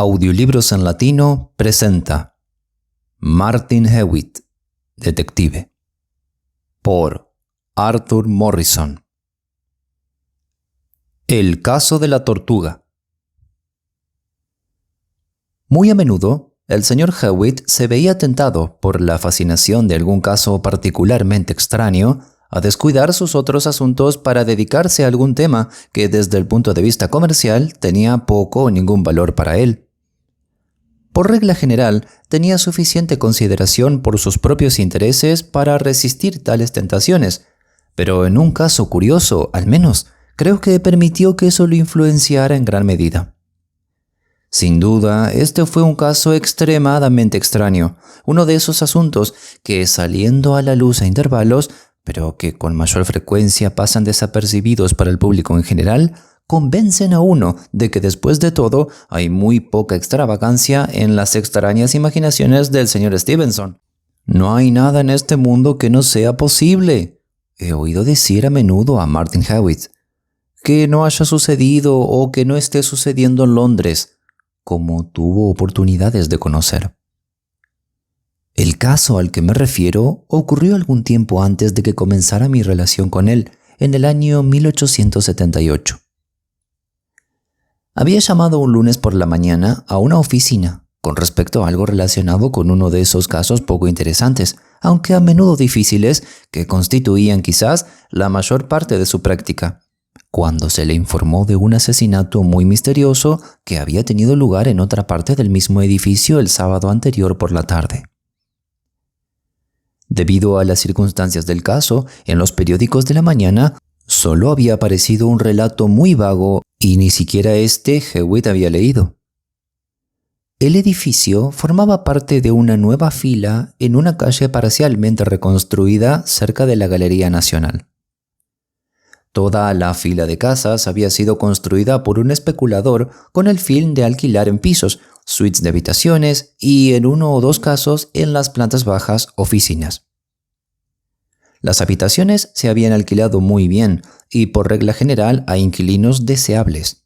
Audiolibros en Latino presenta Martin Hewitt, Detective, por Arthur Morrison. El caso de la tortuga. Muy a menudo, el señor Hewitt se veía tentado por la fascinación de algún caso particularmente extraño a descuidar sus otros asuntos para dedicarse a algún tema que desde el punto de vista comercial tenía poco o ningún valor para él. Por regla general, tenía suficiente consideración por sus propios intereses para resistir tales tentaciones, pero en un caso curioso, al menos, creo que permitió que eso lo influenciara en gran medida. Sin duda, este fue un caso extremadamente extraño, uno de esos asuntos que, saliendo a la luz a intervalos, pero que con mayor frecuencia pasan desapercibidos para el público en general, convencen a uno de que después de todo hay muy poca extravagancia en las extrañas imaginaciones del señor Stevenson. No hay nada en este mundo que no sea posible, he oído decir a menudo a Martin Hewitt, que no haya sucedido o que no esté sucediendo en Londres, como tuvo oportunidades de conocer. El caso al que me refiero ocurrió algún tiempo antes de que comenzara mi relación con él, en el año 1878. Había llamado un lunes por la mañana a una oficina con respecto a algo relacionado con uno de esos casos poco interesantes, aunque a menudo difíciles, que constituían quizás la mayor parte de su práctica, cuando se le informó de un asesinato muy misterioso que había tenido lugar en otra parte del mismo edificio el sábado anterior por la tarde. Debido a las circunstancias del caso, en los periódicos de la mañana solo había aparecido un relato muy vago y ni siquiera Hewitt había leído. El edificio formaba parte de una nueva fila en una calle parcialmente reconstruida cerca de la Galería Nacional. Toda la fila de casas había sido construida por un especulador con el fin de alquilar en pisos, suites de habitaciones y, en uno o dos casos, en las plantas bajas, oficinas. Las habitaciones se habían alquilado muy bien y, por regla general, a inquilinos deseables.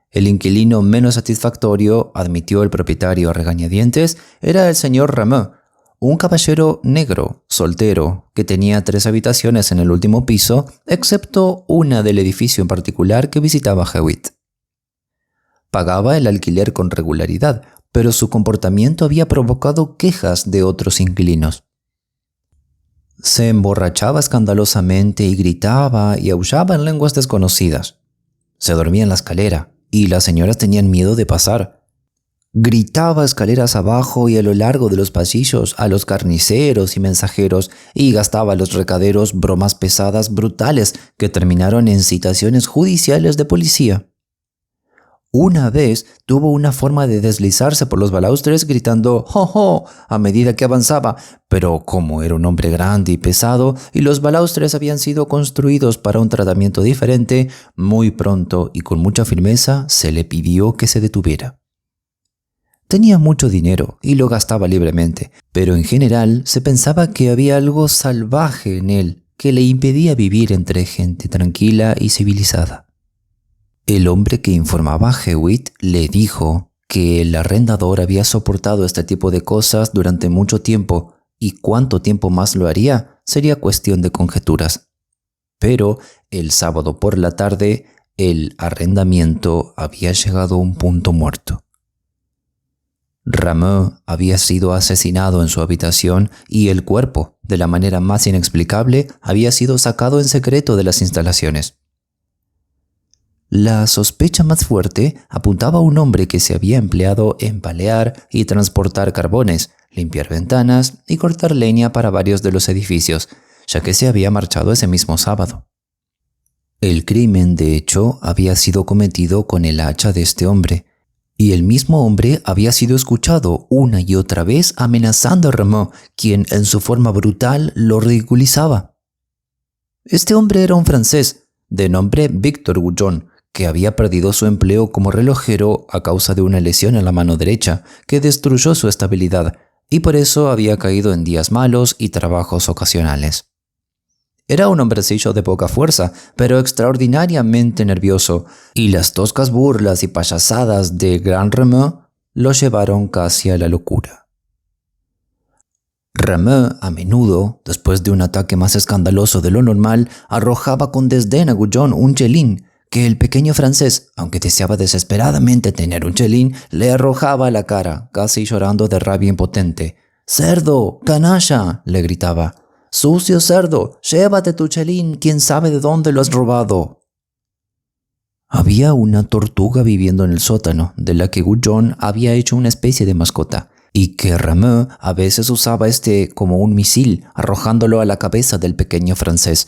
El inquilino menos satisfactorio, admitió el propietario a regañadientes, era el señor Rameau, un caballero negro, soltero, que tenía 3 habitaciones en el último piso, excepto una del edificio en particular que visitaba Hewitt. Pagaba el alquiler con regularidad, pero su comportamiento había provocado quejas de otros inquilinos. Se emborrachaba escandalosamente y gritaba y aullaba en lenguas desconocidas. Se dormía en la escalera y las señoras tenían miedo de pasar. Gritaba escaleras abajo y a lo largo de los pasillos a los carniceros y mensajeros y gastaba a los recaderos bromas pesadas brutales que terminaron en citaciones judiciales de policía. Una vez tuvo una forma de deslizarse por los balaustres gritando «¡Jo, jo!» a medida que avanzaba, pero como era un hombre grande y pesado y los balaustres habían sido construidos para un tratamiento diferente, muy pronto y con mucha firmeza se le pidió que se detuviera. Tenía mucho dinero y lo gastaba libremente, pero en general se pensaba que había algo salvaje en él que le impedía vivir entre gente tranquila y civilizada. El hombre que informaba a Hewitt le dijo que el arrendador había soportado este tipo de cosas durante mucho tiempo y cuánto tiempo más lo haría sería cuestión de conjeturas. Pero el sábado por la tarde el arrendamiento había llegado a un punto muerto. Rameau había sido asesinado en su habitación y el cuerpo, de la manera más inexplicable, había sido sacado en secreto de las instalaciones. La sospecha más fuerte apuntaba a un hombre que se había empleado en palear y transportar carbones, limpiar ventanas y cortar leña para varios de los edificios, ya que se había marchado ese mismo sábado. El crimen, de hecho, había sido cometido con el hacha de este hombre, y el mismo hombre había sido escuchado una y otra vez amenazando a Rameau, quien en su forma brutal lo ridiculizaba. Este hombre era un francés, de nombre Victor Goujon, que había perdido su empleo como relojero a causa de una lesión en la mano derecha que destruyó su estabilidad y por eso había caído en días malos y trabajos ocasionales. Era un hombrecillo de poca fuerza, pero extraordinariamente nervioso, y las toscas burlas y payasadas de Grand Rameau lo llevaron casi a la locura. Rameau, a menudo, después de un ataque más escandaloso de lo normal, arrojaba con desdén a Goujon un chelín que el pequeño francés, aunque deseaba desesperadamente tener un chelín, le arrojaba a la cara, casi llorando de rabia impotente. «¡Cerdo! ¡Canalla!», le gritaba. «¡Sucio cerdo! ¡Llévate tu chelín! ¿Quién sabe de dónde lo has robado?». Había una tortuga viviendo en el sótano, de la que Goujon había hecho una especie de mascota, y que Rameau a veces usaba como un misil, arrojándolo a la cabeza del pequeño francés.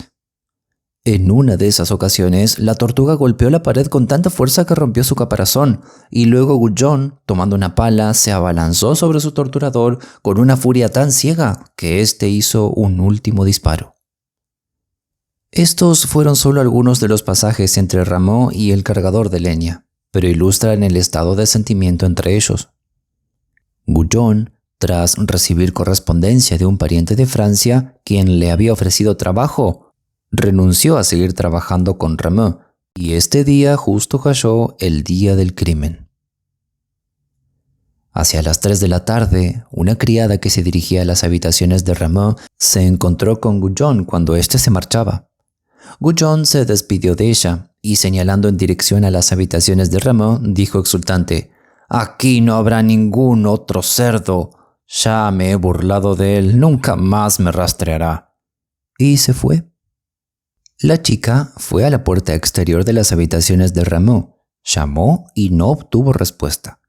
En una de esas ocasiones, la tortuga golpeó la pared con tanta fuerza que rompió su caparazón, y luego Goujon, tomando una pala, se abalanzó sobre su torturador con una furia tan ciega que éste hizo un último disparo. Estos fueron solo algunos de los pasajes entre Rameau y el cargador de leña, pero ilustran el estado de sentimiento entre ellos. Goujon, tras recibir correspondencia de un pariente de Francia, quien le había ofrecido trabajo, renunció a seguir trabajando con Rameau, y este día justo cayó el día del crimen. Hacia las 3 de la tarde, una criada que se dirigía a las habitaciones de Rameau se encontró con Goujon cuando éste se marchaba. Goujon se despidió de ella y, señalando en dirección a las habitaciones de Rameau, dijo exultante: «Aquí no habrá ningún otro cerdo. Ya me he burlado de él, nunca más me rastreará». Y se fue. La chica fue a la puerta exterior de las habitaciones de Rameau, llamó y no obtuvo respuesta.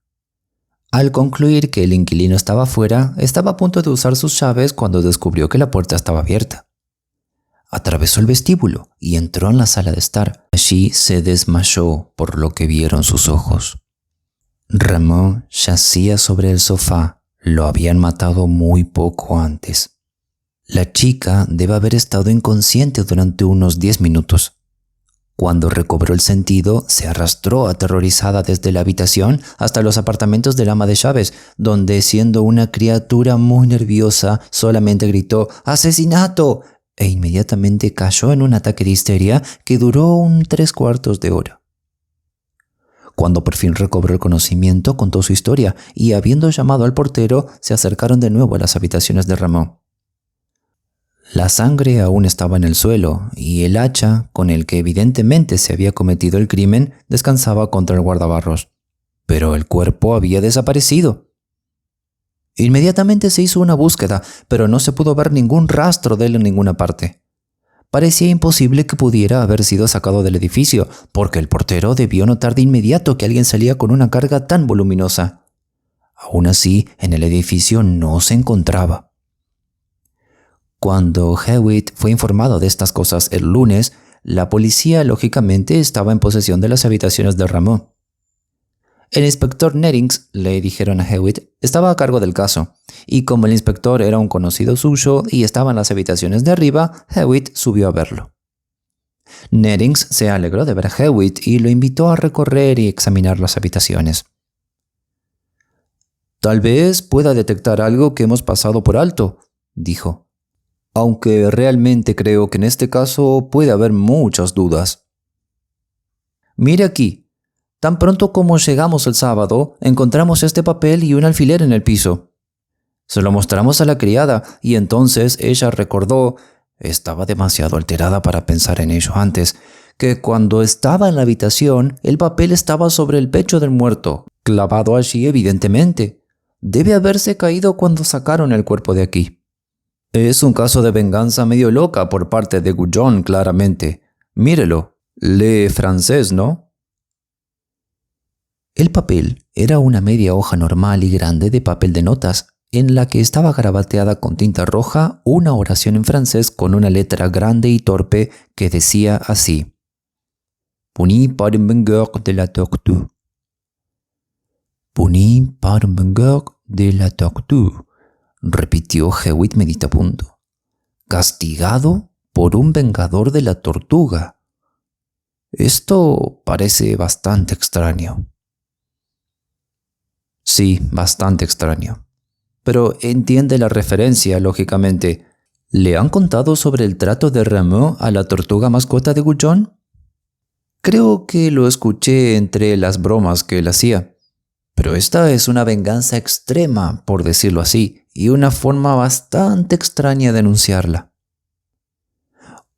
Al concluir que el inquilino estaba fuera, estaba a punto de usar sus llaves cuando descubrió que la puerta estaba abierta. Atravesó el vestíbulo y entró en la sala de estar. Allí se desmayó por lo que vieron sus ojos. Rameau yacía sobre el sofá. Lo habían matado muy poco antes. La chica debe haber estado inconsciente durante unos 10 minutos. Cuando recobró el sentido, se arrastró aterrorizada desde la habitación hasta los apartamentos del ama de llaves, donde, siendo una criatura muy nerviosa, solamente gritó «¡Asesinato!» e inmediatamente cayó en un ataque de histeria que duró un 3/4 de hora. Cuando por fin recobró el conocimiento, contó su historia y, habiendo llamado al portero, se acercaron de nuevo a las habitaciones de Rameau. La sangre aún estaba en el suelo y el hacha, con el que evidentemente se había cometido el crimen, descansaba contra el guardabarros. Pero el cuerpo había desaparecido. Inmediatamente se hizo una búsqueda, pero no se pudo ver ningún rastro de él en ninguna parte. Parecía imposible que pudiera haber sido sacado del edificio, porque el portero debió notar de inmediato que alguien salía con una carga tan voluminosa. Aún así, en el edificio no se encontraba. Cuando Hewitt fue informado de estas cosas el lunes, la policía lógicamente estaba en posesión de las habitaciones de Rameau. El inspector Nettings, le dijeron a Hewitt, estaba a cargo del caso, y como el inspector era un conocido suyo y estaba en las habitaciones de arriba, Hewitt subió a verlo. Nettings se alegró de ver a Hewitt y lo invitó a recorrer y examinar las habitaciones. «Tal vez pueda detectar algo que hemos pasado por alto», dijo. «Aunque realmente creo que en este caso puede haber muchas dudas. Mire aquí, tan pronto como llegamos el sábado, encontramos este papel y un alfiler en el piso. Se lo mostramos a la criada y entonces ella recordó, estaba demasiado alterada para pensar en ello antes, que cuando estaba en la habitación el papel estaba sobre el pecho del muerto, clavado allí evidentemente. Debe haberse caído cuando sacaron el cuerpo de aquí. Es un caso de venganza medio loca por parte de Goujon, claramente. Mírelo, lee francés, ¿no?». El papel era una media hoja normal y grande de papel de notas, en la que estaba garabateada con tinta roja una oración en francés con una letra grande y torpe que decía así: «Puni par un vainqueur de la tortue». «Puni par un vainqueur de la tortue», repitió Hewitt meditabundo. «Castigado por un vengador de la tortuga. Esto parece bastante extraño». «Sí, bastante extraño. Pero entiende la referencia, lógicamente. ¿Le han contado sobre el trato de Rameau a la tortuga mascota de Goujon?». «Creo que lo escuché entre las bromas que él hacía». Pero esta es una venganza extrema, por decirlo así, y una forma bastante extraña de anunciarla.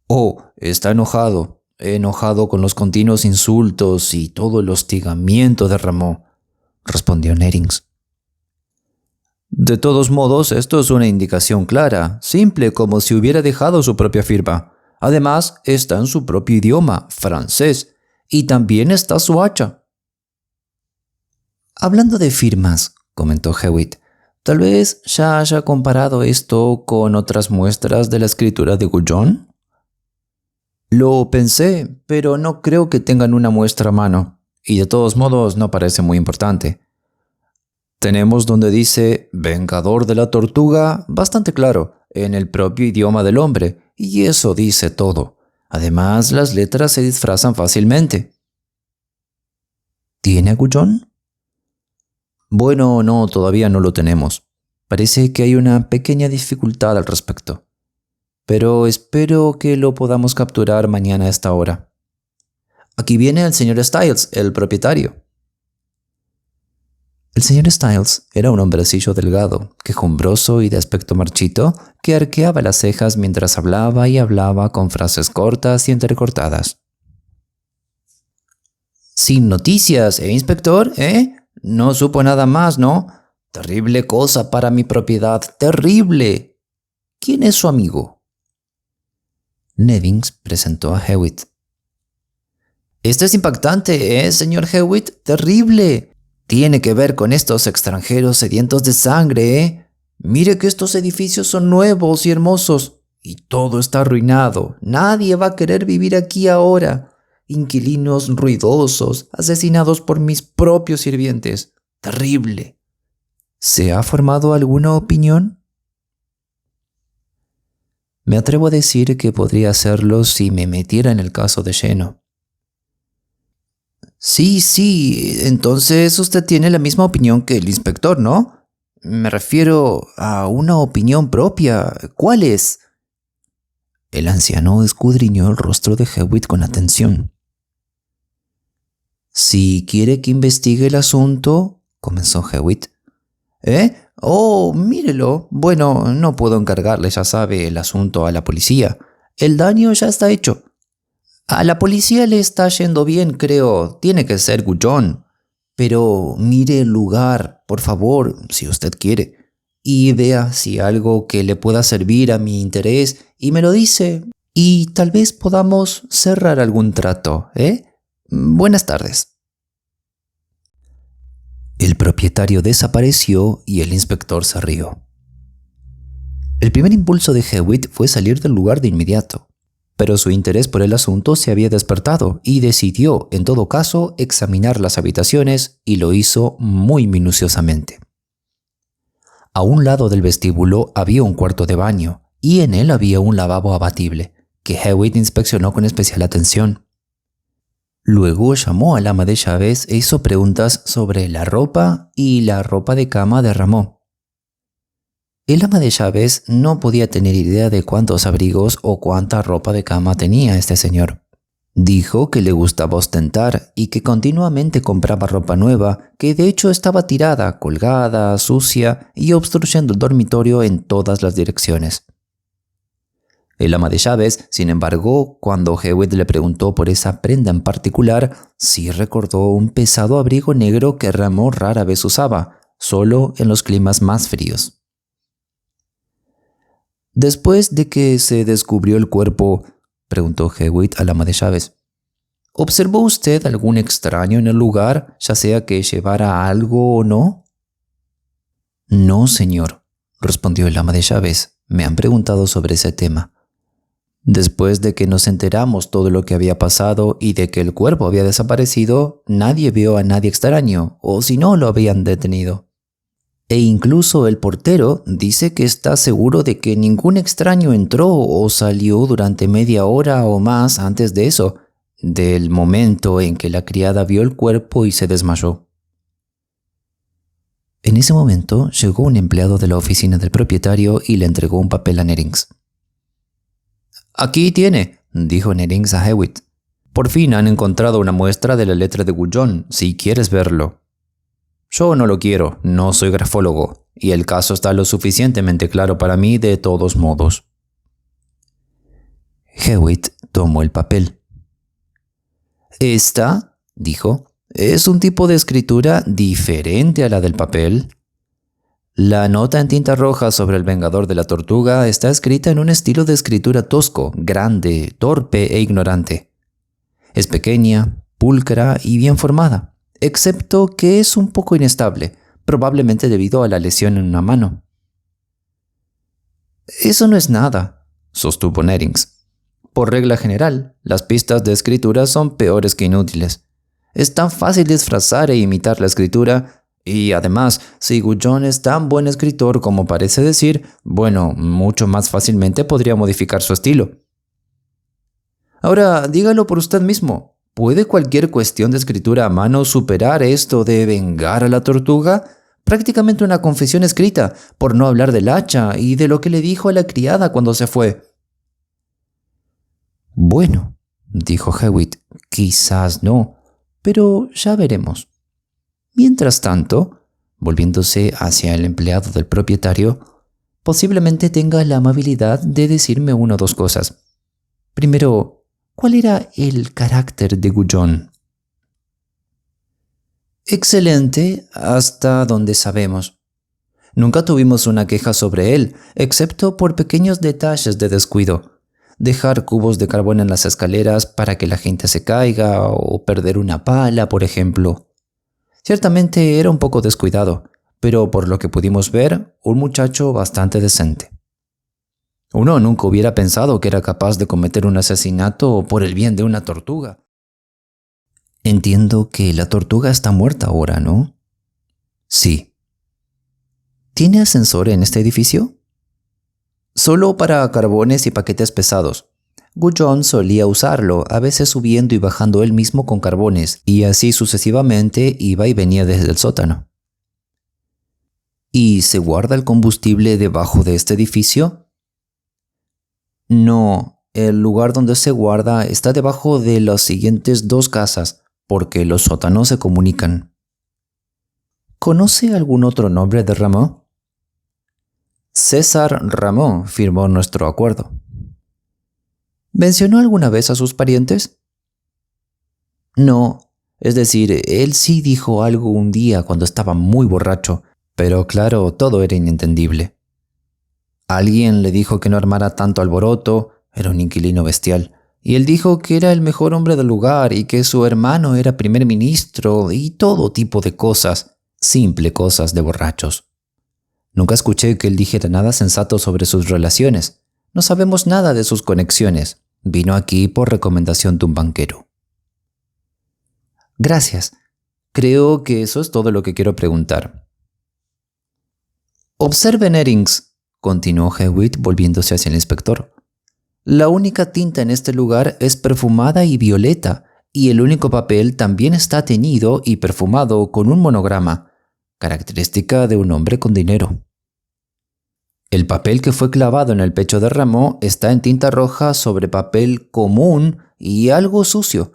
Oh, está enojado con los continuos insultos y todo el hostigamiento de Rameau, respondió Nerings. De todos modos, esto es una indicación clara, simple como si hubiera dejado su propia firma. Además, está en su propio idioma, francés, y también está su hacha. Hablando de firmas, comentó Hewitt, tal vez ya haya comparado esto con otras muestras de la escritura de Goujon. Lo pensé, pero no creo que tengan una muestra a mano, y de todos modos no parece muy importante. Tenemos donde dice Vengador de la Tortuga, bastante claro, en el propio idioma del hombre, y eso dice todo. Además, las letras se disfrazan fácilmente. ¿Tiene a Goujon? Bueno, no, todavía no lo tenemos. Parece que hay una pequeña dificultad al respecto. Pero espero que lo podamos capturar mañana a esta hora. Aquí viene el señor Styles, el propietario. El señor Styles era un hombrecillo delgado, quejumbroso y de aspecto marchito, que arqueaba las cejas mientras hablaba y hablaba con frases cortas y entrecortadas. Sin noticias, inspector? No supo nada más, ¿no? Terrible cosa para mi propiedad, terrible. ¿Quién es su amigo? Nevins presentó a Hewitt. Esto es impactante, señor Hewitt, terrible. Tiene que ver con estos extranjeros sedientos de sangre, Mire que estos edificios son nuevos y hermosos, y todo está arruinado. Nadie va a querer vivir aquí ahora. Inquilinos ruidosos, asesinados por mis propios sirvientes. Terrible. ¿Se ha formado alguna opinión? Me atrevo a decir que podría hacerlo si me metiera en el caso de lleno. Sí, entonces usted tiene la misma opinión que el inspector, ¿no? Me refiero a una opinión propia. ¿Cuál es? El anciano escudriñó el rostro de Hewitt con atención. Si quiere que investigue el asunto, comenzó Hewitt. Oh, mírelo. Bueno, no puedo encargarle, ya sabe, el asunto a la policía. El daño ya está hecho. A la policía le está yendo bien, creo. Tiene que ser Goujon. Pero mire el lugar, por favor, si usted quiere. Y vea si algo que le pueda servir a mi interés y me lo dice. Y tal vez podamos cerrar algún trato, Buenas tardes. El propietario desapareció y el inspector se rió. El primer impulso de Hewitt fue salir del lugar de inmediato, pero su interés por el asunto se había despertado y decidió, en todo caso, examinar las habitaciones y lo hizo muy minuciosamente. A un lado del vestíbulo había un cuarto de baño y en él había un lavabo abatible, que Hewitt inspeccionó con especial atención. Luego llamó al ama de llaves e hizo preguntas sobre la ropa y la ropa de cama de Rameau. El ama de llaves no podía tener idea de cuántos abrigos o cuánta ropa de cama tenía este señor. Dijo que le gustaba ostentar y que continuamente compraba ropa nueva, que de hecho estaba tirada, colgada, sucia y obstruyendo el dormitorio en todas las direcciones. El ama de llaves, sin embargo, cuando Hewitt le preguntó por esa prenda en particular, sí recordó un pesado abrigo negro que Rameau rara vez usaba, solo en los climas más fríos. Después de que se descubrió el cuerpo, preguntó Hewitt al ama de llaves, ¿observó usted algún extraño en el lugar, ya sea que llevara algo o no? No, señor, respondió el ama de llaves. Me han preguntado sobre ese tema. Después de que nos enteramos todo lo que había pasado y de que el cuerpo había desaparecido, nadie vio a nadie extraño, o si no, lo habían detenido. E incluso el portero dice que está seguro de que ningún extraño entró o salió durante media hora o más antes de eso, del momento en que la criada vio el cuerpo y se desmayó. En ese momento llegó un empleado de la oficina del propietario y le entregó un papel a Nerings. «Aquí tiene», dijo Nerings a Hewitt. «Por fin han encontrado una muestra de la letra de Goujon, si quieres verlo». Yo no lo quiero, no soy grafólogo, y el caso está lo suficientemente claro para mí de todos modos. Hewitt tomó el papel. Esta, dijo, es un tipo de escritura diferente a la del papel. La nota en tinta roja sobre el vengador de la tortuga está escrita en un estilo de escritura tosco, grande, torpe e ignorante. Es pequeña, pulcra y bien formada, excepto que es un poco inestable, probablemente debido a la lesión en una mano. Eso no es nada, sostuvo Nettings. Por regla general, las pistas de escritura son peores que inútiles. Es tan fácil disfrazar e imitar la escritura, y además, si Gudjon es tan buen escritor como parece decir, bueno, mucho más fácilmente podría modificar su estilo. Ahora, dígalo por usted mismo. ¿Puede cualquier cuestión de escritura a mano superar esto de vengar a la tortuga? Prácticamente una confesión escrita, por no hablar del hacha y de lo que le dijo a la criada cuando se fue. Bueno, dijo Hewitt, quizás no, pero ya veremos. Mientras tanto, volviéndose hacia el empleado del propietario, posiblemente tenga la amabilidad de decirme una o dos cosas. Primero, ¿cuál era el carácter de Gudjon? Excelente, hasta donde sabemos. Nunca tuvimos una queja sobre él, excepto por pequeños detalles de descuido. Dejar cubos de carbón en las escaleras para que la gente se caiga o perder una pala, por ejemplo. Ciertamente era un poco descuidado, pero por lo que pudimos ver, un muchacho bastante decente. Uno nunca hubiera pensado que era capaz de cometer un asesinato por el bien de una tortuga. Entiendo que la tortuga está muerta ahora, ¿no? Sí. ¿Tiene ascensor en este edificio? Solo para carbones y paquetes pesados. Gudjon solía usarlo, a veces subiendo y bajando él mismo con carbones, y así sucesivamente iba y venía desde el sótano. ¿Y se guarda el combustible debajo de este edificio? No, el lugar donde se guarda está debajo de las siguientes dos casas, porque los sótanos se comunican. ¿Conoce algún otro nombre de Rameau? César Rameau firmó nuestro acuerdo. ¿Mencionó alguna vez a sus parientes? No, es decir, él sí dijo algo un día cuando estaba muy borracho, pero claro, todo era inentendible. Alguien le dijo que no armara tanto alboroto, era un inquilino bestial, y él dijo que era el mejor hombre del lugar y que su hermano era primer ministro y todo tipo de cosas, simple cosas de borrachos. Nunca escuché que él dijera nada sensato sobre sus relaciones. No sabemos nada de sus conexiones. Vino aquí por recomendación de un banquero. Gracias. Creo que eso es todo lo que quiero preguntar. Observe, Nettings, continuó Hewitt volviéndose hacia el inspector. La única tinta en este lugar es perfumada y violeta, y el único papel también está teñido y perfumado con un monograma, característica de un hombre con dinero. El papel que fue clavado en el pecho de Rameau está en tinta roja sobre papel común y algo sucio.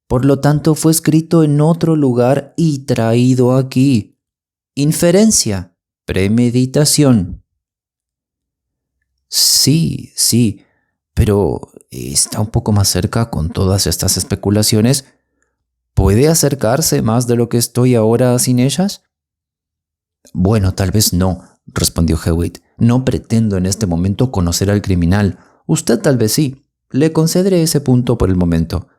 Por lo tanto, fue escrito en otro lugar y traído aquí. Inferencia, premeditación. Sí, pero está un poco más cerca con todas estas especulaciones. ¿Puede acercarse más de lo que estoy ahora sin ellas? Bueno, tal vez no, respondió Hewitt. No pretendo en este momento conocer al criminal. Usted tal vez sí. Le concederé ese punto por el momento.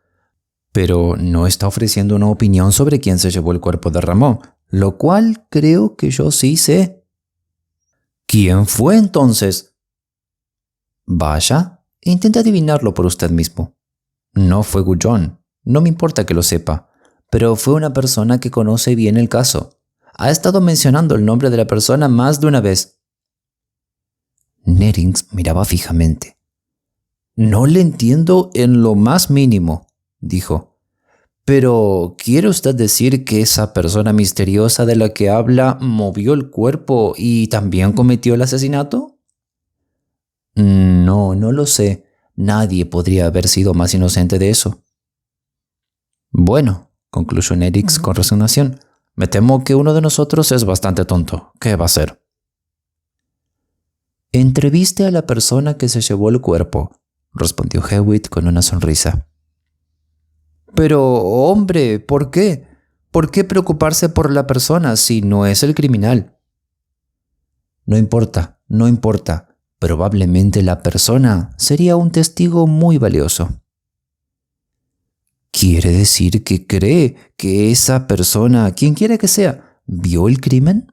Pero no está ofreciendo una opinión sobre quién se llevó el cuerpo de Rameau, lo cual creo que yo sí sé. ¿Quién fue entonces? Vaya, intente adivinarlo por usted mismo. No fue Gudjon. No me importa que lo sepa, pero fue una persona que conoce bien el caso. Ha estado mencionando el nombre de la persona más de una vez. Nettings miraba fijamente. No le entiendo en lo más mínimo, dijo. Pero, ¿quiere usted decir que esa persona misteriosa de la que habla movió el cuerpo y también cometió el asesinato? No lo sé. Nadie podría haber sido más inocente de eso. Bueno, concluyó Nettings con resignación, Me temo que uno de nosotros es bastante tonto. ¿Qué va a hacer? Entreviste a la persona que se llevó el cuerpo, respondió Hewitt con una sonrisa. Pero, hombre, ¿por qué? ¿Por qué preocuparse por la persona si no es el criminal? No importa, no importa. Probablemente la persona sería un testigo muy valioso. ¿Quiere decir que cree que esa persona, quien quiera que sea, vio el crimen?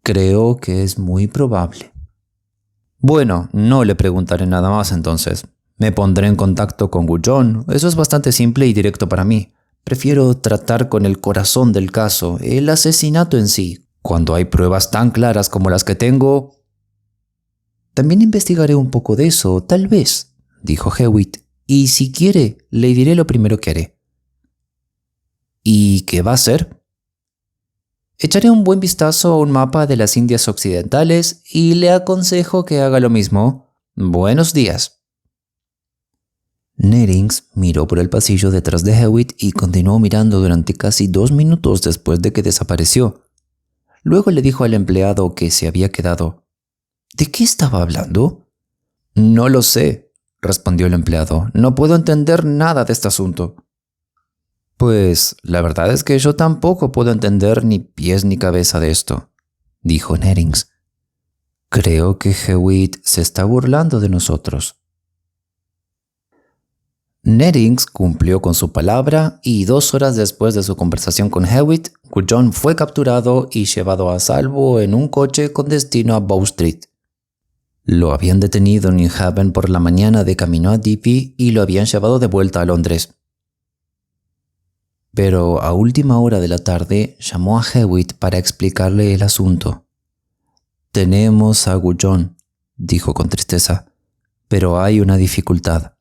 Creo que es muy probable. Bueno, no le preguntaré nada más entonces. Me pondré en contacto con Gujon. Eso es bastante simple y directo para mí. Prefiero tratar con el corazón del caso, el asesinato en sí. Cuando hay pruebas tan claras como las que tengo... También investigaré un poco de eso, tal vez, dijo Hewitt. Y si quiere, le diré lo primero que haré. ¿Y qué va a hacer? Echaré un buen vistazo a un mapa de las Indias Occidentales y le aconsejo que haga lo mismo. Buenos días. Nettings miró por el pasillo detrás de Hewitt y continuó mirando durante casi 2 minutos después de que desapareció. Luego le dijo al empleado que se había quedado. ¿De qué estaba hablando? No lo sé, respondió el empleado. No puedo entender nada de este asunto. Pues la verdad es que yo tampoco puedo entender ni pies ni cabeza de esto, dijo Nettings. Creo que Hewitt se está burlando de nosotros. Nettings cumplió con su palabra y 2 horas después de su conversación con Hewitt, Gujon fue capturado y llevado a salvo en un coche con destino a Bow Street. Lo habían detenido en New Haven por la mañana de camino a Deepy y lo habían llevado de vuelta a Londres. Pero a última hora de la tarde llamó a Hewitt para explicarle el asunto. «Tenemos a Gujon», dijo con tristeza, «pero hay una dificultad.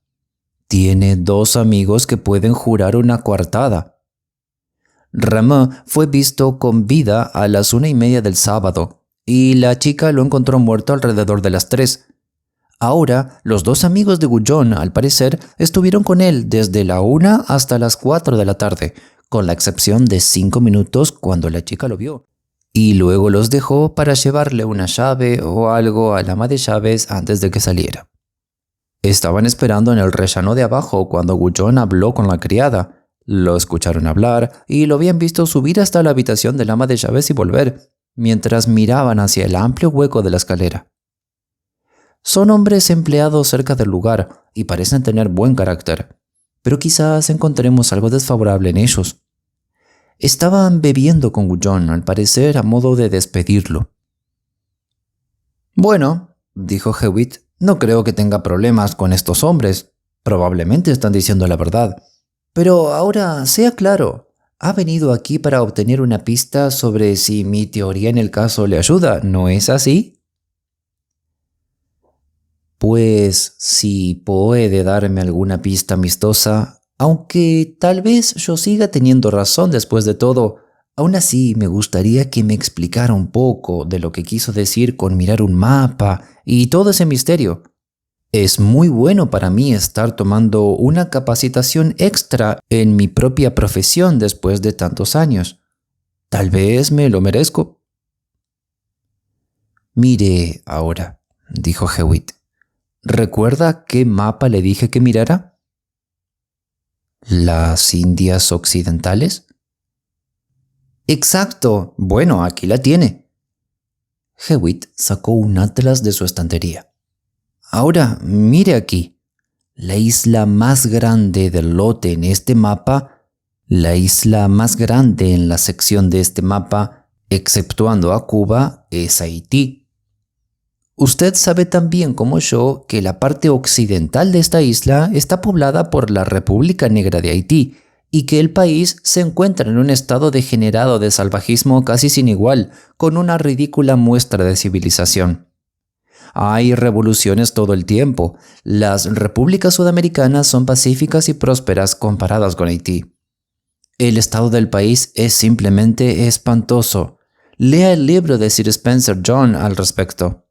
Tiene 2 amigos que pueden jurar una coartada. Rameau fue visto con vida a las 1:30 del sábado y la chica lo encontró muerto alrededor de las 3. Ahora, los 2 amigos de Gujon, al parecer, estuvieron con él desde la 1 hasta las 4 de la tarde, con la excepción de 5 minutos cuando la chica lo vio. Y luego los dejó para llevarle una llave o algo al ama de llaves antes de que saliera. Estaban esperando en el rellano de abajo cuando Gujon habló con la criada. Lo escucharon hablar y lo habían visto subir hasta la habitación del ama de llaves y volver, mientras miraban hacia el amplio hueco de la escalera. Son hombres empleados cerca del lugar y parecen tener buen carácter, pero quizás encontremos algo desfavorable en ellos. Estaban bebiendo con Gujon, al parecer a modo de despedirlo. «Bueno», dijo Hewitt, «no creo que tenga problemas con estos hombres. Probablemente están diciendo la verdad. Pero ahora, sea claro, ha venido aquí para obtener una pista sobre si mi teoría en el caso le ayuda, ¿no es así?» Pues si puede darme alguna pista amistosa, aunque tal vez yo siga teniendo razón después de todo, aún así me gustaría que me explicara un poco de lo que quiso decir con mirar un mapa y todo ese misterio. Es muy bueno para mí estar tomando una capacitación extra en mi propia profesión después de tantos años. Tal vez me lo merezco. Mire ahora, dijo Hewitt. ¿Recuerda qué mapa le dije que mirara? ¿Las Indias Occidentales? Exacto. Bueno, aquí la tiene. Hewitt sacó un atlas de su estantería. Ahora, mire aquí. La isla más grande del lote en este mapa, la isla más grande en la sección de este mapa, exceptuando a Cuba, es Haití. Usted sabe tan bien como yo que la parte occidental de esta isla está poblada por la República Negra de Haití y que el país se encuentra en un estado degenerado de salvajismo casi sin igual, con una ridícula muestra de civilización. Hay revoluciones todo el tiempo. Las repúblicas sudamericanas son pacíficas y prósperas comparadas con Haití. El estado del país es simplemente espantoso. Lea el libro de Sir Spencer John al respecto.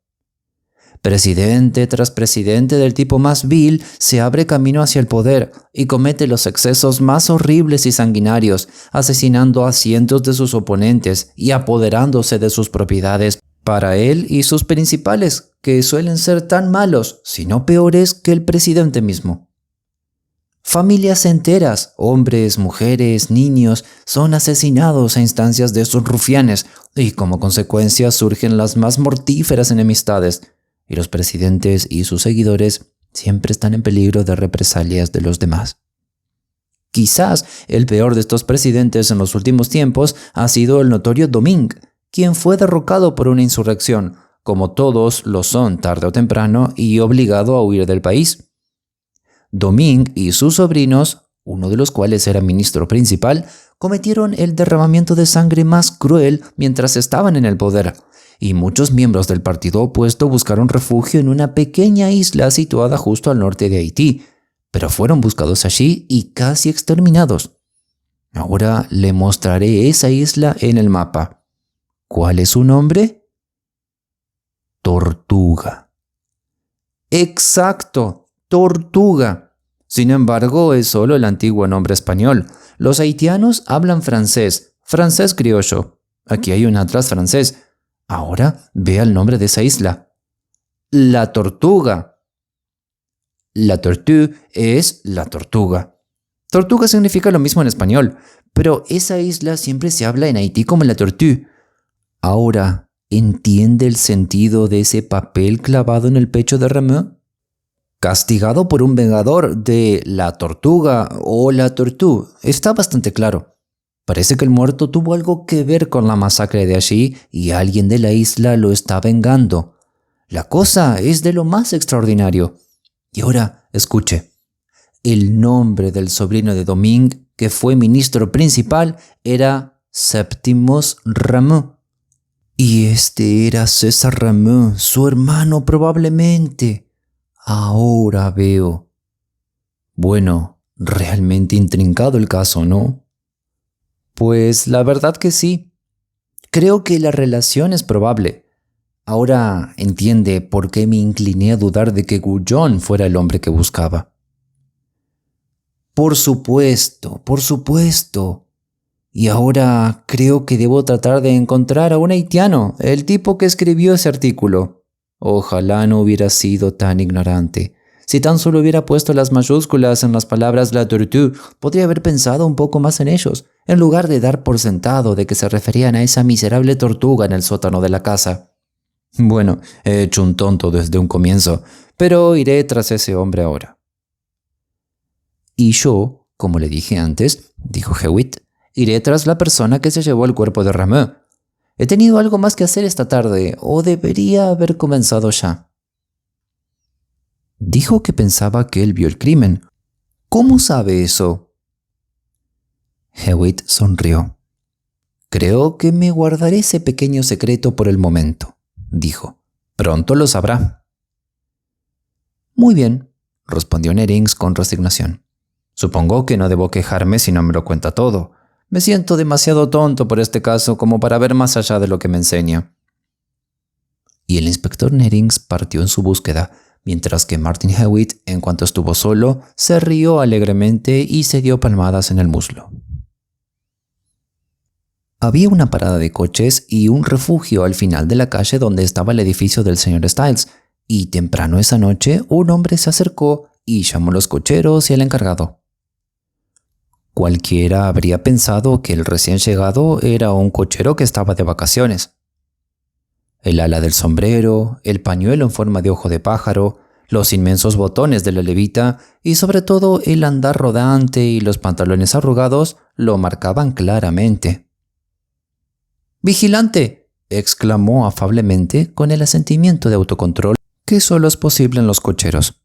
Presidente tras presidente del tipo más vil se abre camino hacia el poder y comete los excesos más horribles y sanguinarios, asesinando a cientos de sus oponentes y apoderándose de sus propiedades para él y sus principales, que suelen ser tan malos, si no peores, que el presidente mismo. Familias enteras, hombres, mujeres, niños, son asesinados a instancias de estos rufianes y como consecuencia surgen las más mortíferas enemistades, y los presidentes y sus seguidores siempre están en peligro de represalias de los demás. Quizás el peor de estos presidentes en los últimos tiempos ha sido el notorio Domingue, quien fue derrocado por una insurrección, como todos lo son tarde o temprano, y obligado a huir del país. Domingue y sus sobrinos, uno de los cuales era ministro principal, cometieron el derramamiento de sangre más cruel mientras estaban en el poder, y muchos miembros del partido opuesto buscaron refugio en una pequeña isla situada justo al norte de Haití, pero fueron buscados allí y casi exterminados. Ahora le mostraré esa isla en el mapa. ¿Cuál es su nombre? Tortuga. ¡Exacto! Tortuga. Sin embargo, es solo el antiguo nombre español. Los haitianos hablan francés criollo. Aquí hay un atlas francés. Ahora vea el nombre de esa isla. La Tortuga. La Tortue es la tortuga. Tortuga significa lo mismo en español, pero esa isla siempre se habla en Haití como la Tortue. Ahora, ¿entiende el sentido de ese papel clavado en el pecho de Rameau? Castigado por un vengador de la Tortuga o la Tortue, está bastante claro. Parece que el muerto tuvo algo que ver con la masacre de allí y alguien de la isla lo está vengando. La cosa es de lo más extraordinario. Y ahora, escuche. El nombre del sobrino de Domingue, que fue ministro principal, era Septimus Rameau. Y este era César Rameau, su hermano probablemente. Ahora veo. Bueno, realmente intrincado el caso, ¿no? Pues la verdad que sí. Creo que la relación es probable. Ahora entiende por qué me incliné a dudar de que Goujon fuera el hombre que buscaba. Por supuesto, por supuesto. Y ahora creo que debo tratar de encontrar a un haitiano, el tipo que escribió ese artículo. Ojalá no hubiera sido tan ignorante. Si tan solo hubiera puesto las mayúsculas en las palabras La Tortue, podría haber pensado un poco más en ellos, en lugar de dar por sentado de que se referían a esa miserable tortuga en el sótano de la casa. Bueno, he hecho un tonto desde un comienzo, pero iré tras ese hombre ahora. Y yo, como le dije antes, dijo Hewitt, iré tras la persona que se llevó el cuerpo de Rameau. He tenido algo más que hacer esta tarde, o debería haber comenzado ya. Dijo que pensaba que él vio el crimen. ¿Cómo sabe eso? Hewitt sonrió. Creo que me guardaré ese pequeño secreto por el momento, dijo. Pronto lo sabrá. Muy bien, respondió Nerings con resignación. Supongo que no debo quejarme si no me lo cuenta todo. Me siento demasiado tonto por este caso como para ver más allá de lo que me enseña. Y el inspector Nerings partió en su búsqueda, mientras que Martin Hewitt, en cuanto estuvo solo, se rió alegremente y se dio palmadas en el muslo. Había una parada de coches y un refugio al final de la calle donde estaba el edificio del señor Styles, y temprano esa noche un hombre se acercó y llamó a los cocheros y al encargado. Cualquiera habría pensado que el recién llegado era un cochero que estaba de vacaciones. El ala del sombrero, el pañuelo en forma de ojo de pájaro, los inmensos botones de la levita y sobre todo el andar rodante y los pantalones arrugados lo marcaban claramente. ¡Vigilante!, exclamó afablemente con el asentimiento de autocontrol que solo es posible en los cocheros.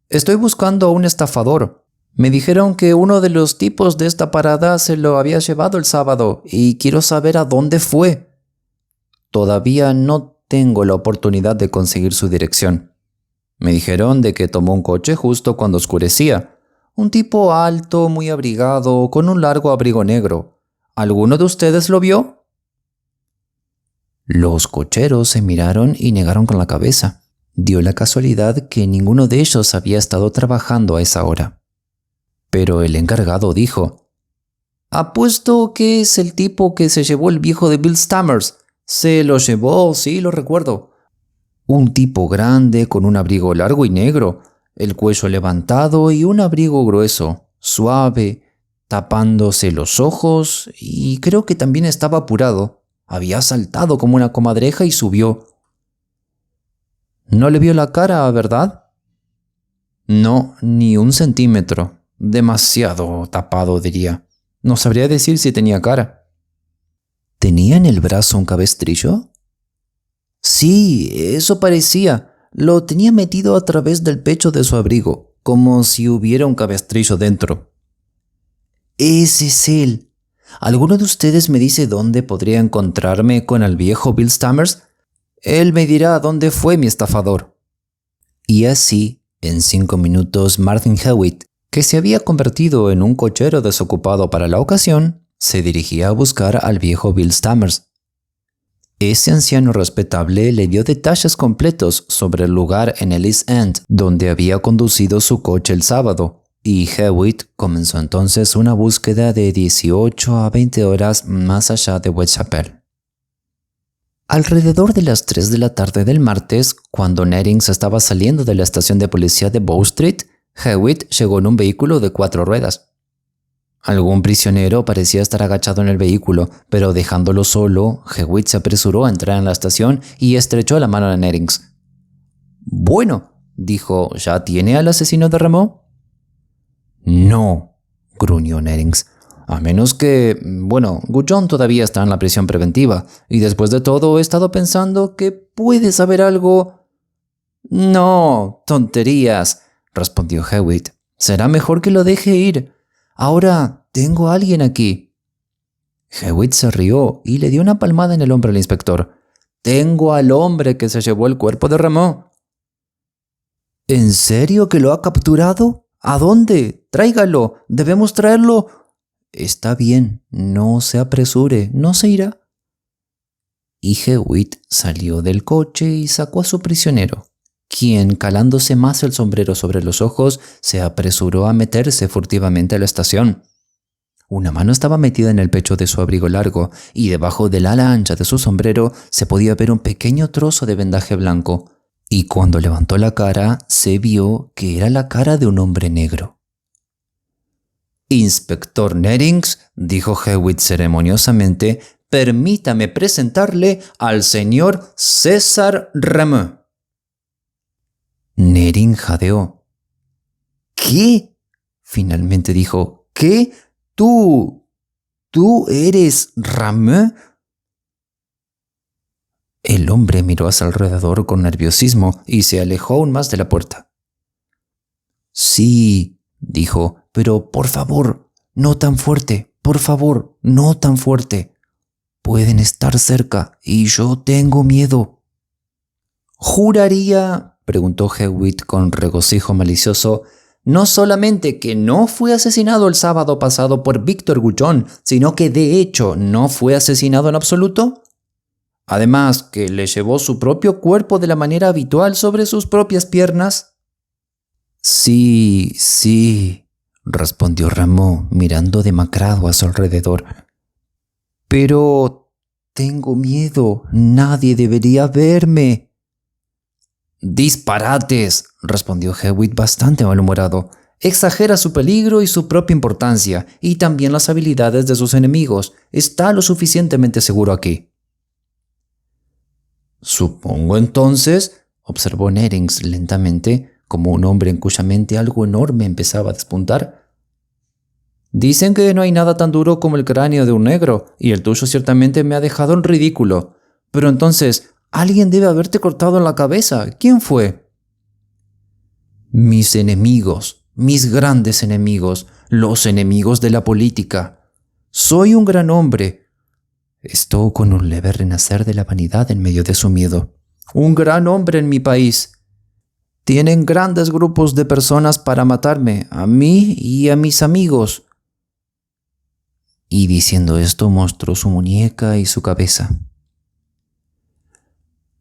«Estoy buscando a un estafador. Me dijeron que uno de los tipos de esta parada se lo había llevado el sábado y quiero saber a dónde fue. Todavía no tengo la oportunidad de conseguir su dirección. Me dijeron de que tomó un coche justo cuando oscurecía. Un tipo alto, muy abrigado, con un largo abrigo negro. ¿Alguno de ustedes lo vio?» Los cocheros se miraron y negaron con la cabeza. Dio la casualidad que ninguno de ellos había estado trabajando a esa hora. Pero el encargado dijo: «Apuesto que es el tipo que se llevó el viejo de Bill Stammers. Se lo llevó, sí, lo recuerdo. Un tipo grande con un abrigo largo y negro, el cuello levantado y un abrigo grueso, suave, tapándose los ojos, y creo que también estaba apurado. Había saltado como una comadreja y subió». «¿No le vio la cara, verdad?» «No, ni un centímetro. Demasiado tapado, diría. No sabría decir si tenía cara». «¿Tenía en el brazo un cabestrillo?» «Sí, eso parecía. Lo tenía metido a través del pecho de su abrigo, como si hubiera un cabestrillo dentro». «Ese es él. ¿Alguno de ustedes me dice dónde podría encontrarme con el viejo Bill Stammers? Él me dirá dónde fue mi estafador». Y así, en 5 minutos, Martin Hewitt, que se había convertido en un cochero desocupado para la ocasión, se dirigía a buscar al viejo Bill Stammers. Ese anciano respetable le dio detalles completos sobre el lugar en el East End donde había conducido su coche el sábado, y Hewitt comenzó entonces una búsqueda de 18 a 20 horas más allá de Whitechapel. Alrededor de las 3 de la tarde del martes, cuando Nettings estaba saliendo de la estación de policía de Bow Street, Hewitt llegó en un vehículo de 4 ruedas. Algún prisionero parecía estar agachado en el vehículo, pero dejándolo solo, Hewitt se apresuró a entrar en la estación y estrechó la mano a Nettings. «Bueno», dijo, «¿ya tiene al asesino de Rameau?» «No», gruñó Nettings. «A menos que, Gutton todavía está en la prisión preventiva, y después de todo he estado pensando que puede saber algo». «No, tonterías», respondió Hewitt. «Será mejor que lo deje ir. Ahora tengo a alguien aquí». Hewitt se rió y le dio una palmada en el hombro al inspector. «Tengo al hombre que se llevó el cuerpo de Rameau». «¿En serio que lo ha capturado? ¿A dónde? Tráigalo. Debemos traerlo». «Está bien, no se apresure, no se irá». Y Hewitt salió del coche y sacó a su prisionero, quien, calándose más el sombrero sobre los ojos, se apresuró a meterse furtivamente a la estación. Una mano estaba metida en el pecho de su abrigo largo, y debajo del ala ancha de su sombrero se podía ver un pequeño trozo de vendaje blanco, y cuando levantó la cara se vio que era la cara de un hombre negro. «Inspector Nettings», dijo Hewitt ceremoniosamente, «permítame presentarle al señor César Rameau». Nettings jadeó. «¿Qué?», finalmente dijo. «¿Qué? ¿Tú eres Rameau?» El hombre miró hacia alrededor con nerviosismo y se alejó aún más de la puerta. «Sí», dijo, «pero por favor, no tan fuerte, por favor, no tan fuerte. Pueden estar cerca y yo tengo miedo». «Juraría», preguntó Hewitt con regocijo malicioso, «no solamente que no fue asesinado el sábado pasado por Víctor Gutton, sino que de hecho no fue asesinado en absoluto. Además, que le llevó su propio cuerpo de la manera habitual sobre sus propias piernas». Sí, respondió Rameau, mirando demacrado a su alrededor. «Pero tengo miedo. Nadie debería verme». «Disparates», respondió Hewitt bastante malhumorado. «Exagera su peligro y su propia importancia, y también las habilidades de sus enemigos. Está lo suficientemente seguro aquí». «Supongo entonces», observó Nettings lentamente, como un hombre en cuya mente algo enorme empezaba a despuntar. «Dicen que no hay nada tan duro como el cráneo de un negro, y el tuyo ciertamente me ha dejado en ridículo. Pero entonces, alguien debe haberte cortado en la cabeza. ¿Quién fue?» «Mis enemigos, mis grandes enemigos, los enemigos de la política. Soy un gran hombre». Esto con un leve renacer de la vanidad en medio de su miedo. «Un gran hombre en mi país. Tienen grandes grupos de personas para matarme, a mí y a mis amigos». Y diciendo esto mostró su muñeca y su cabeza.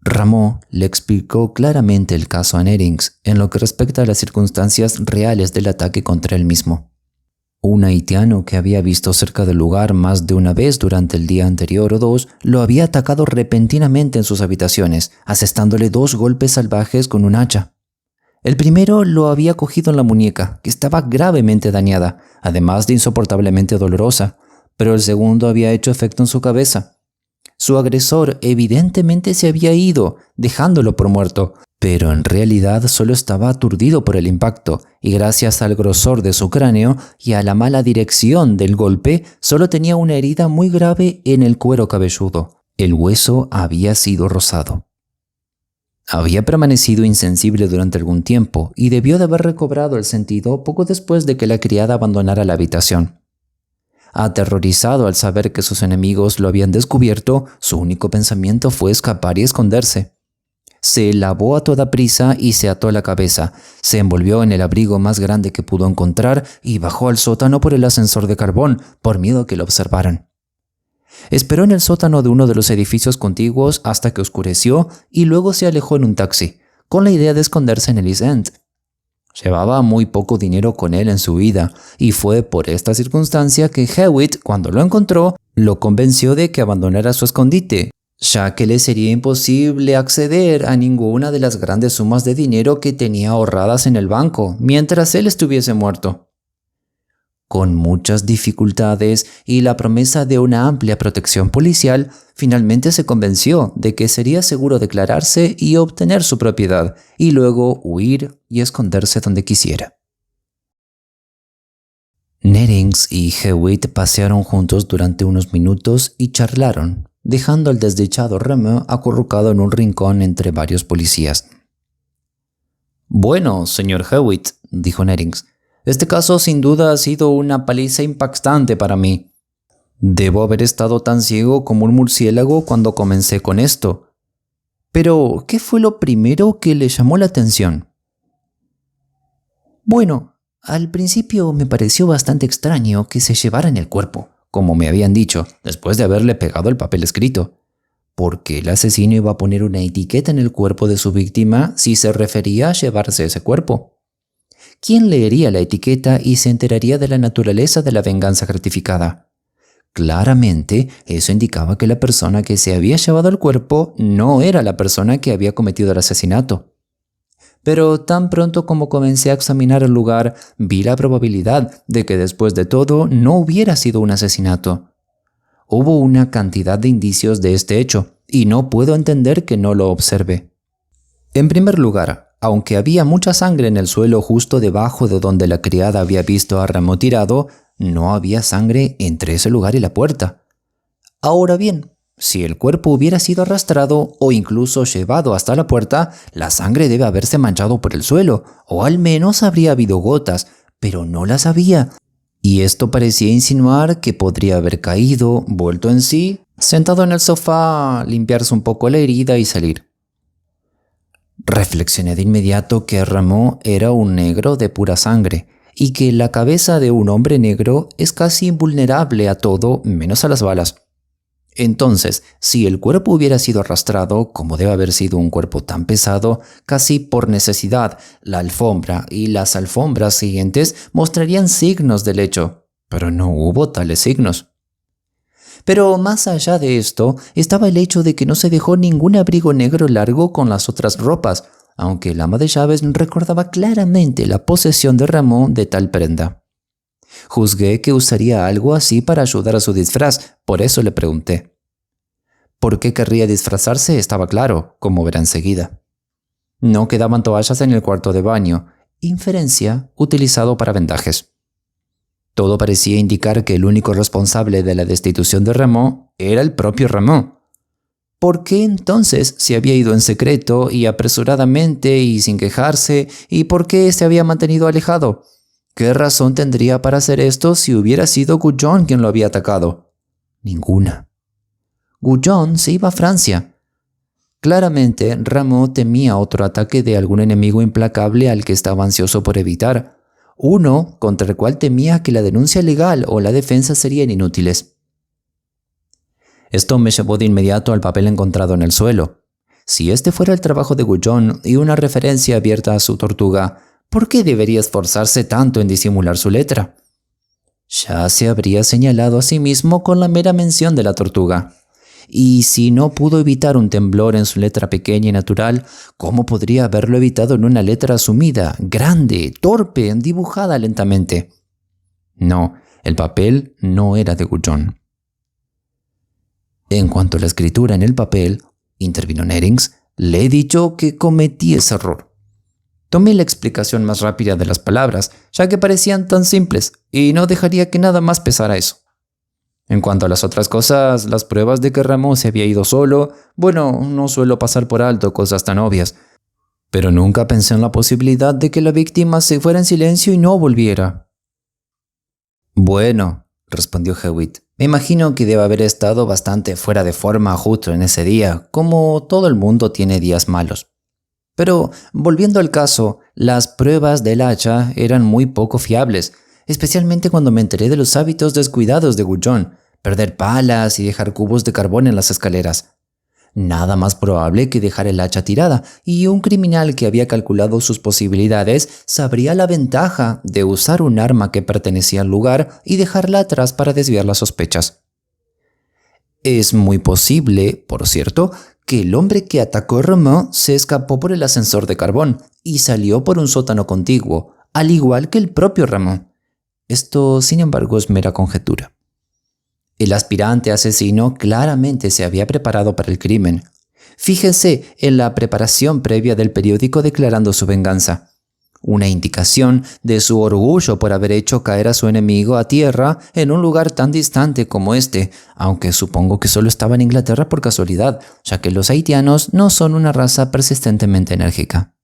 Rameau le explicó claramente el caso a Nerings en lo que respecta a las circunstancias reales del ataque contra él mismo. Un haitiano que había visto cerca del lugar más de una vez durante el día anterior o dos lo había atacado repentinamente en sus habitaciones, asestándole 2 golpes salvajes con un hacha. El primero lo había cogido en la muñeca, que estaba gravemente dañada, además de insoportablemente dolorosa, pero el segundo había hecho efecto en su cabeza. Su agresor evidentemente se había ido, dejándolo por muerto, pero en realidad solo estaba aturdido por el impacto, y gracias al grosor de su cráneo y a la mala dirección del golpe, solo tenía una herida muy grave en el cuero cabelludo. El hueso había sido rozado. Había permanecido insensible durante algún tiempo y debió de haber recobrado el sentido poco después de que la criada abandonara la habitación. Aterrorizado al saber que sus enemigos lo habían descubierto, su único pensamiento fue escapar y esconderse. Se lavó a toda prisa y se ató la cabeza, se envolvió en el abrigo más grande que pudo encontrar y bajó al sótano por el ascensor de carbón, por miedo a que lo observaran. Esperó en el sótano de uno de los edificios contiguos hasta que oscureció y luego se alejó en un taxi, con la idea de esconderse en el East End. Llevaba muy poco dinero con él en su vida, y fue por esta circunstancia que Hewitt, cuando lo encontró, lo convenció de que abandonara su escondite, ya que le sería imposible acceder a ninguna de las grandes sumas de dinero que tenía ahorradas en el banco, mientras él estuviese muerto. Con muchas dificultades y la promesa de una amplia protección policial, finalmente se convenció de que sería seguro declararse y obtener su propiedad, y luego huir y esconderse donde quisiera. Nerings y Hewitt pasearon juntos durante unos minutos y charlaron, dejando al desdichado Rameau acurrucado en un rincón entre varios policías. «Bueno, señor Hewitt», dijo Nerings, «este caso sin duda ha sido una paliza impactante para mí. Debo haber estado tan ciego como un murciélago cuando comencé con esto. Pero, ¿qué fue lo primero que le llamó la atención?» «Bueno, al principio me pareció bastante extraño que se llevara en el cuerpo, como me habían dicho, después de haberle pegado el papel escrito. ¿Por qué el asesino iba a poner una etiqueta en el cuerpo de su víctima si se refería a llevarse ese cuerpo? ¿Quién leería la etiqueta y se enteraría de la naturaleza de la venganza gratificada? Claramente, eso indicaba que la persona que se había llevado el cuerpo no era la persona que había cometido el asesinato. Pero tan pronto como comencé a examinar el lugar, vi la probabilidad de que después de todo no hubiera sido un asesinato. Hubo una cantidad de indicios de este hecho, y no puedo entender que no lo observe. En primer lugar, aunque había mucha sangre en el suelo justo debajo de donde la criada había visto a Rameau tirado, no había sangre entre ese lugar y la puerta. Ahora bien, si el cuerpo hubiera sido arrastrado o incluso llevado hasta la puerta, la sangre debe haberse manchado por el suelo, o al menos habría habido gotas, pero no las había. Y esto parecía insinuar que podría haber caído, vuelto en sí, sentado en el sofá, limpiarse un poco la herida y salir. Reflexioné de inmediato que Rameau era un negro de pura sangre, y que la cabeza de un hombre negro es casi invulnerable a todo menos a las balas. Entonces, si el cuerpo hubiera sido arrastrado, como debe haber sido un cuerpo tan pesado, casi por necesidad, la alfombra y las alfombras siguientes mostrarían signos del hecho, pero no hubo tales signos. Pero más allá de esto, estaba el hecho de que no se dejó ningún abrigo negro largo con las otras ropas, aunque el ama de llaves recordaba claramente la posesión de Rameau de tal prenda. Juzgué que usaría algo así para ayudar a su disfraz, por eso le pregunté. ¿Por qué querría disfrazarse? Estaba claro, como verá enseguida. No quedaban toallas en el cuarto de baño, inferencia utilizado para vendajes. Todo parecía indicar que el único responsable de la destitución de Rameau era el propio Rameau. ¿Por qué entonces se había ido en secreto y apresuradamente y sin quejarse? ¿Y por qué se había mantenido alejado? ¿Qué razón tendría para hacer esto si hubiera sido Goujon quien lo había atacado? Ninguna. Goujon se iba a Francia. Claramente, Rameau temía otro ataque de algún enemigo implacable al que estaba ansioso por evitar. Uno contra el cual temía que la denuncia legal o la defensa serían inútiles. Esto me llevó de inmediato al papel encontrado en el suelo. Si este fuera el trabajo de Gujon y una referencia abierta a su tortuga, ¿por qué debería esforzarse tanto en disimular su letra? Ya se habría señalado a sí mismo con la mera mención de la tortuga. Y si no pudo evitar un temblor en su letra pequeña y natural, ¿cómo podría haberlo evitado en una letra asumida, grande, torpe, dibujada lentamente? No, el papel no era de Gujon. En cuanto a la escritura en el papel, intervino Nerings, le he dicho que cometí ese error. Tomé la explicación más rápida de las palabras, ya que parecían tan simples, y no dejaría que nada más pesara eso. En cuanto a las otras cosas, las pruebas de que Ramón se había ido solo, bueno, no suelo pasar por alto cosas tan obvias, pero nunca pensé en la posibilidad de que la víctima se fuera en silencio y no volviera. Bueno, respondió Hewitt, me imagino que debe haber estado bastante fuera de forma justo en ese día, como todo el mundo tiene días malos. Pero, volviendo al caso, las pruebas del hacha eran muy poco fiables, especialmente cuando me enteré de los hábitos descuidados de Gujon, perder palas y dejar cubos de carbón en las escaleras. Nada más probable que dejar el hacha tirada, y un criminal que había calculado sus posibilidades sabría la ventaja de usar un arma que pertenecía al lugar y dejarla atrás para desviar las sospechas. Es muy posible, por cierto, que el hombre que atacó a Ramón se escapó por el ascensor de carbón y salió por un sótano contiguo, al igual que el propio Ramón. Esto, sin embargo, es mera conjetura. El aspirante asesino claramente se había preparado para el crimen. Fíjese en la preparación previa del periódico declarando su venganza. Una indicación de su orgullo por haber hecho caer a su enemigo a tierra en un lugar tan distante como este, aunque supongo que solo estaba en Inglaterra por casualidad, ya que los haitianos no son una raza persistentemente enérgica.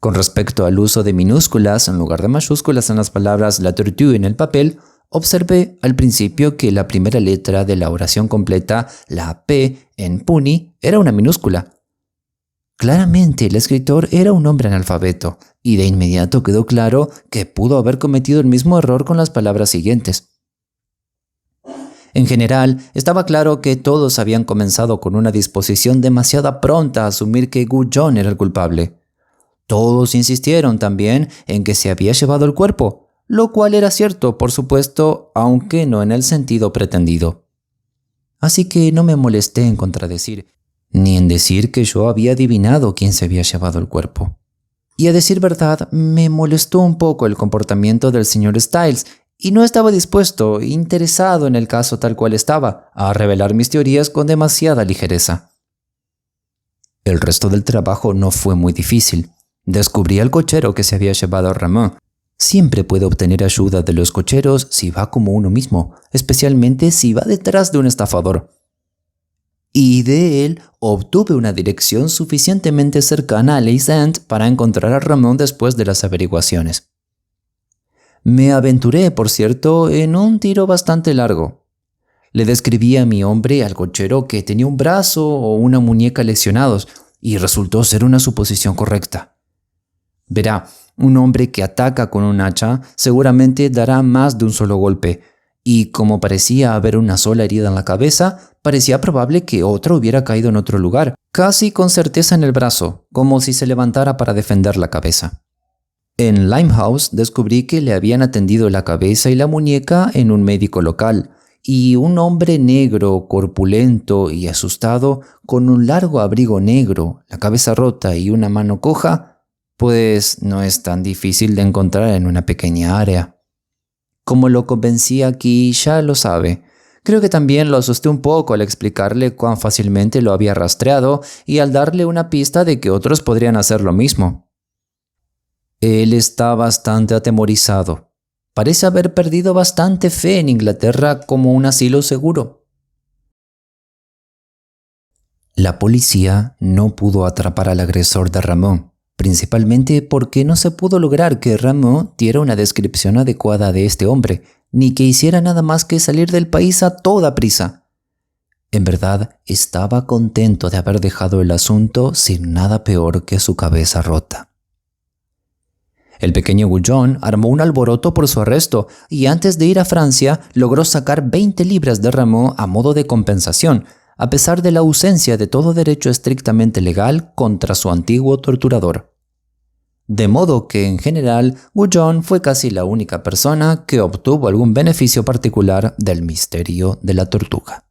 Con respecto al uso de minúsculas en lugar de mayúsculas en las palabras la tortue en el papel, observé al principio que la primera letra de la oración completa, la P en puni, era una minúscula. Claramente el escritor era un hombre analfabeto, y de inmediato quedó claro que pudo haber cometido el mismo error con las palabras siguientes. En general, estaba claro que todos habían comenzado con una disposición demasiado pronta a asumir que Gujon era el culpable. Todos insistieron también en que se había llevado el cuerpo, lo cual era cierto, por supuesto, aunque no en el sentido pretendido. Así que no me molesté en contradecir, ni en decir que yo había adivinado quién se había llevado el cuerpo. Y a decir verdad, me molestó un poco el comportamiento del señor Styles, y no estaba dispuesto, interesado en el caso tal cual estaba, a revelar mis teorías con demasiada ligereza. El resto del trabajo no fue muy difícil. Descubrí al cochero que se había llevado a Ramón. Siempre puede obtener ayuda de los cocheros si va como uno mismo, especialmente si va detrás de un estafador. Y de él obtuve una dirección suficientemente cercana a Land's End para encontrar a Ramón después de las averiguaciones. Me aventuré, por cierto, en un tiro bastante largo. Le describí a mi hombre al cochero que tenía un brazo o una muñeca lesionados, y resultó ser una suposición correcta. Verá, un hombre que ataca con un hacha seguramente dará más de un solo golpe, y como parecía haber una sola herida en la cabeza, parecía probable que otro hubiera caído en otro lugar, casi con certeza en el brazo, como si se levantara para defender la cabeza. En Limehouse descubrí que le habían atendido la cabeza y la muñeca en un médico local, y un hombre negro, corpulento y asustado, con un largo abrigo negro, la cabeza rota y una mano coja, pues no es tan difícil de encontrar en una pequeña área. Como lo convencí aquí, ya lo sabe. Creo que también lo asusté un poco al explicarle cuán fácilmente lo había rastreado y al darle una pista de que otros podrían hacer lo mismo. Él está bastante atemorizado. Parece haber perdido bastante fe en Inglaterra como un asilo seguro. La policía no pudo atrapar al agresor de Ramón, principalmente porque no se pudo lograr que Ramón diera una descripción adecuada de este hombre, ni que hiciera nada más que salir del país a toda prisa. En verdad, estaba contento de haber dejado el asunto sin nada peor que su cabeza rota. El pequeño Gujon armó un alboroto por su arresto y antes de ir a Francia logró sacar 20 libras de Ramón a modo de compensación, a pesar de la ausencia de todo derecho estrictamente legal contra su antiguo torturador. De modo que, en general, Guyon fue casi la única persona que obtuvo algún beneficio particular del misterio de la tortuga.